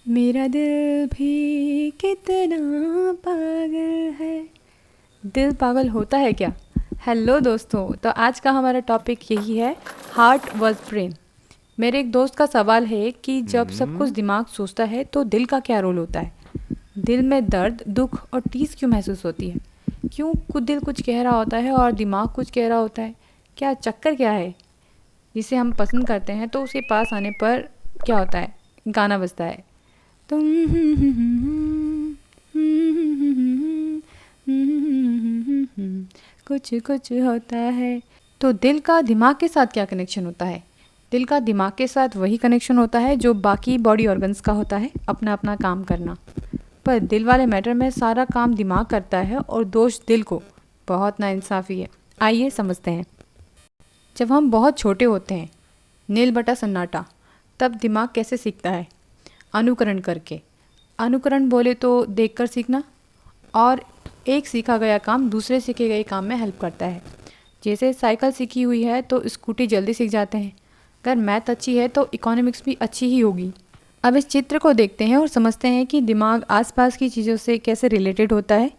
मेरा दिल भी कितना पागल है। दिल पागल होता है क्या? हेलो दोस्तों, तो आज का हमारा टॉपिक यही है, हार्ट वर्स ब्रेन। मेरे एक दोस्त का सवाल है कि जब सब कुछ दिमाग सोचता है तो दिल का क्या रोल होता है। दिल में दर्द, दुख और टीस क्यों महसूस होती है? क्यों कुछ दिल कुछ कह रहा होता है और दिमाग कुछ कह रहा होता है? क्या चक्कर क्या है? जिसे हम पसंद करते हैं तो उसके पास आने पर क्या होता है? गाना बजता है, तुम कुछ कुछ होता है। तो दिल का दिमाग के साथ क्या कनेक्शन होता है? दिल का दिमाग के साथ वही कनेक्शन होता है जो बाकी बॉडी ऑर्गन्स का होता है, अपना अपना काम करना। पर दिल वाले मैटर में सारा काम दिमाग करता है और दोष दिल को। बहुत नाइंसाफ़ी है। आइए समझते हैं। जब हम बहुत छोटे होते हैं, नील बटा सन्नाटा, तब दिमाग कैसे सीखता है? अनुकरण करके। अनुकरण बोले तो देखकर सीखना, और एक सीखा गया काम दूसरे सीखे गए काम में हेल्प करता है। जैसे साइकिल सीखी हुई है तो स्कूटी जल्दी सीख जाते हैं। अगर मैथ अच्छी है तो इकोनॉमिक्स भी अच्छी ही होगी। अब इस चित्र को देखते हैं और समझते हैं कि दिमाग आसपास की चीज़ों से कैसे रिलेटेड होता है।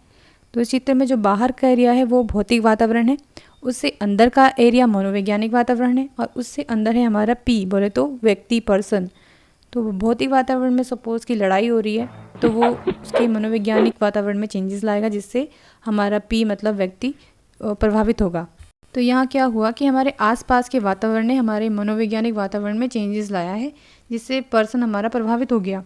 तो इस चित्र में जो बाहर का एरिया है वो भौतिक वातावरण है, उससे अंदर का एरिया मनोवैज्ञानिक वातावरण है, और उससे अंदर है हमारा पी बोले तो व्यक्ति, पर्सन। तो भौतिक वातावरण में सपोज़ की लड़ाई हो रही है तो वो उसके मनोवैज्ञानिक वातावरण में चेंजेस लाएगा, जिससे हमारा पी मतलब व्यक्ति प्रभावित होगा। तो यहाँ क्या हुआ कि हमारे आसपास के वातावरण ने हमारे मनोवैज्ञानिक वातावरण में चेंजेस लाया है, जिससे पर्सन हमारा प्रभावित हो गया।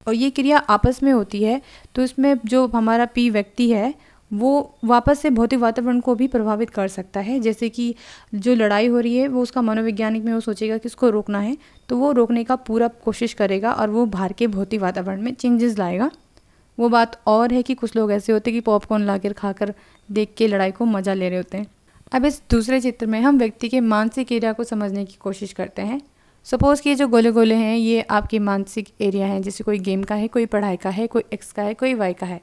और ये क्रिया आपस में होती है, तो इसमें जो हमारा पी व्यक्ति है वो वापस से भौतिक वातावरण को भी प्रभावित कर सकता है। जैसे कि जो लड़ाई हो रही है वो उसका मनोवैज्ञानिक में वो सोचेगा कि उसको रोकना है, तो वो रोकने का पूरा कोशिश करेगा और वो बाहर के भौतिक वातावरण में चेंजेस लाएगा। वो बात और है कि कुछ लोग ऐसे होते हैं कि पॉपकॉर्न लाकर खाकर देख के लड़ाई को मज़ा ले रहे होते हैं। अब इस दूसरे चित्र में हम व्यक्ति के मानसिक एरिया को समझने की कोशिश करते हैं। सपोज़ कि ये जो गोले गोले हैं ये आपके मानसिक एरिया हैं, जैसे कोई गेम का है, कोई पढ़ाई का है, कोई एक्स का है, कोई वाई का है।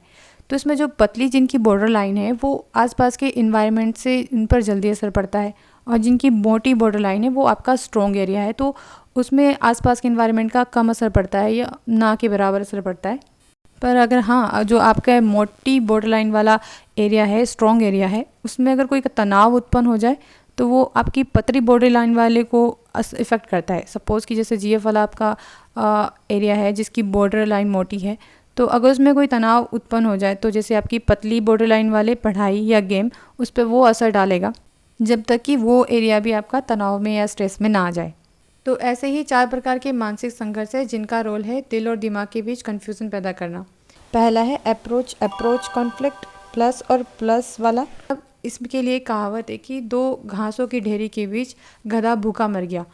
तो इसमें जो पतली जिनकी बॉर्डर लाइन है वो आसपास के इन्वायरमेंट से इन पर जल्दी असर पड़ता है, और जिनकी मोटी बॉर्डर लाइन है वो आपका स्ट्रॉन्ग एरिया है, तो उसमें आसपास के इन्वायरमेंट का कम असर पड़ता है या ना के बराबर असर पड़ता है। पर अगर हाँ, जो आपका मोटी बॉर्डर लाइन वाला एरिया है, स्ट्रॉन्ग एरिया है, उसमें अगर कोई तनाव उत्पन्न हो जाए तो वो आपकी पतली बॉर्डर लाइन वाले को इफ़ेक्ट करता है। सपोज़ कि जैसे जीएफ वाला आपका एरिया है जिसकी बॉर्डर लाइन मोटी है, तो अगर उसमें कोई तनाव उत्पन्न हो जाए तो जैसे आपकी पतली बॉर्डर लाइन वाले पढ़ाई या गेम, उस पर वो असर डालेगा, जब तक कि वो एरिया भी आपका तनाव में या स्ट्रेस में ना आ जाए। तो ऐसे ही 4 प्रकार के मानसिक संघर्ष है जिनका रोल है दिल और दिमाग के बीच कन्फ्यूज़न पैदा करना। पहला है अप्रोच कॉन्फ्लिक्ट, प्लस और प्लस वाला। अब इसके लिए कहावत है कि 2 घासों की ढेरी के बीच गधा भूखा मर गया,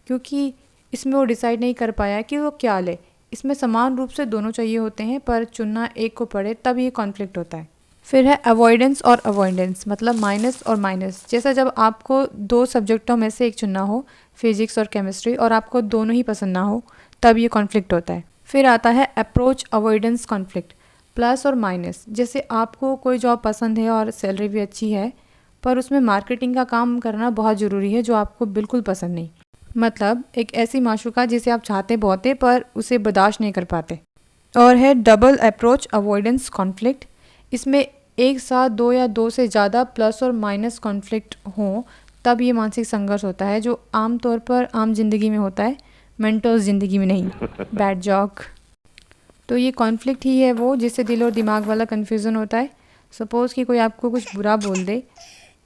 क्योंकि इसमें वो डिसाइड नहीं कर पाया कि वो क्या ले। इसमें समान रूप से दोनों चाहिए होते हैं, पर चुनना एक को पड़े तब ये कॉन्फ्लिक्ट होता है। फिर है अवॉइडेंस और अवॉइडेंस, मतलब माइनस और माइनस। जैसा जब आपको 2 सब्जेक्टों में से एक चुनना हो, फिजिक्स और केमिस्ट्री, और आपको दोनों ही पसंद ना हो, तब ये कॉन्फ्लिक्ट होता है। फिर आता है अप्रोच अवॉइडेंस कॉन्फ्लिक्ट, प्लस और माइनस। जैसे आपको कोई जॉब पसंद है और सैलरी भी अच्छी है, पर उसमें मार्केटिंग का काम करना बहुत ज़रूरी है जो आपको बिल्कुल पसंद नहीं। मतलब एक ऐसी माशूका जिसे आप चाहते बहुत है पर उसे बर्दाश्त नहीं कर पाते। और है डबल अप्रोच अवॉइडेंस कॉन्फ्लिक्ट। इसमें एक साथ 2 या 2 से ज़्यादा प्लस और माइनस कॉन्फ्लिक्ट हों, तब ये मानसिक संघर्ष होता है, जो आमतौर पर आम जिंदगी में होता है, मेंटोस ज़िंदगी में नहीं। Bad joke. तो ये कॉन्फ्लिक्ट ही है वो जिससे दिल और दिमाग वाला कन्फ्यूज़न होता है। सपोज़ कि कोई आपको कुछ बुरा बोल दे,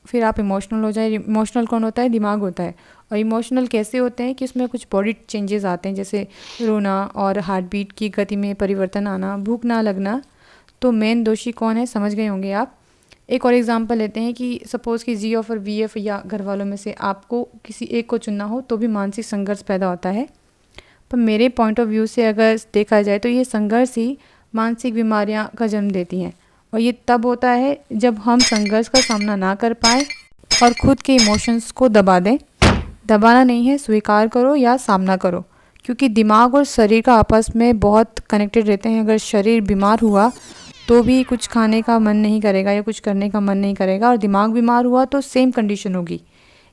फिर आप इमोशनल हो जाए। इमोशनल कौन होता है? दिमाग होता है। और इमोशनल कैसे होते हैं कि उसमें कुछ बॉडी चेंजेस आते हैं, जैसे रोना और हार्ट बीट की गति में परिवर्तन आना, भूख ना लगना। तो मेन दोषी कौन है समझ गए होंगे आप। एक और एग्जांपल लेते हैं कि सपोज़ कि जी एफ और वी एफ या घर वालों में से आपको किसी एक को चुनना हो तो भी मानसिक संघर्ष पैदा होता है। पर मेरे पॉइंट ऑफ व्यू से अगर देखा जाए तो ये संघर्ष ही मानसिक बीमारियां का जन्म देती हैं, और ये तब होता है जब हम संघर्ष का सामना ना कर पाए और खुद के इमोशंस को दबा दें। दबाना नहीं है, स्वीकार करो या सामना करो, क्योंकि दिमाग और शरीर का आपस में बहुत कनेक्टेड रहते हैं। अगर शरीर बीमार हुआ तो भी कुछ खाने का मन नहीं करेगा या कुछ करने का मन नहीं करेगा, और दिमाग बीमार हुआ तो सेम कंडीशन होगी।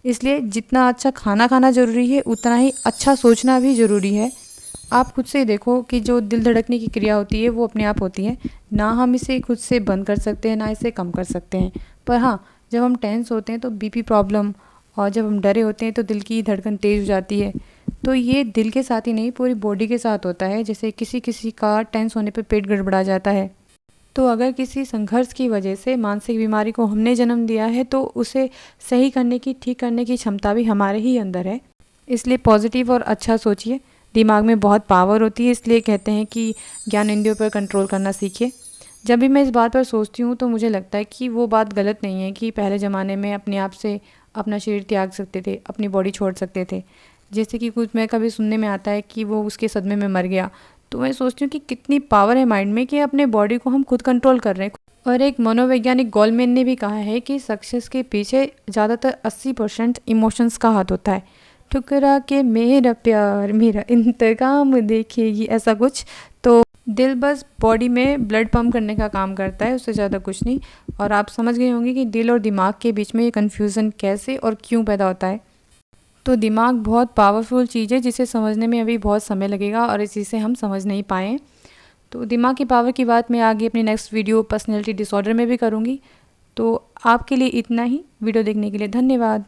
इसलिए जितना अच्छा खाना खाना ज़रूरी है उतना ही अच्छा सोचना भी ज़रूरी है। आप खुद से देखो कि जो दिल धड़कने की क्रिया होती है वो अपने आप होती है, ना हम इसे खुद से बंद कर सकते हैं ना इसे कम कर सकते हैं। पर हाँ, जब हम टेंस होते हैं तो बीपी प्रॉब्लम, और जब हम डरे होते हैं तो दिल की धड़कन तेज़ हो जाती है। तो ये दिल के साथ ही नहीं, पूरी बॉडी के साथ होता है। जैसे किसी किसी का टेंस होने पे पेट गड़बड़ा जाता है। तो अगर किसी संघर्ष की वजह से मानसिक बीमारी को हमने जन्म दिया है तो उसे सही करने की, ठीक करने की क्षमता भी हमारे ही अंदर है। इसलिए पॉजिटिव और अच्छा सोचिए। दिमाग में बहुत पावर होती है, इसलिए कहते हैं कि ज्ञान इंद्रियों पर कंट्रोल करना सीखिए। जब भी मैं इस बात पर सोचती हूँ तो मुझे लगता है कि वो बात गलत नहीं है कि पहले ज़माने में अपने आप से अपना शरीर त्याग सकते थे, अपनी बॉडी छोड़ सकते थे। जैसे कि कुछ मैं कभी सुनने में आता है कि वो उसके सदमे में मर गया। तो मैं सोचती हूँ कि कितनी पावर है माइंड में कि अपने बॉडी को हम खुद कंट्रोल कर रहे हैं। और एक मनोवैज्ञानिक गोलमैन ने भी कहा है कि सक्सेस के पीछे ज़्यादातर 80% इमोशंस का हाथ होता है। ठुकरा के मेरा प्यार मेरा इंतकाम देखेगी, ऐसा कुछ। तो दिल बस बॉडी में ब्लड पंप करने का काम करता है, उससे ज़्यादा कुछ नहीं। और आप समझ गए होंगे कि दिल और दिमाग के बीच में ये कन्फ्यूज़न कैसे और क्यों पैदा होता है। तो दिमाग बहुत पावरफुल चीज़ है जिसे समझने में अभी बहुत समय लगेगा और इसी से हम समझ नहीं पाए। तो दिमाग की पावर की बात मैं आगे अपनी नेक्स्ट वीडियो पर्सनैलिटी डिसऑर्डर में भी करूँगी। तो आपके लिए इतना ही। वीडियो देखने के लिए धन्यवाद।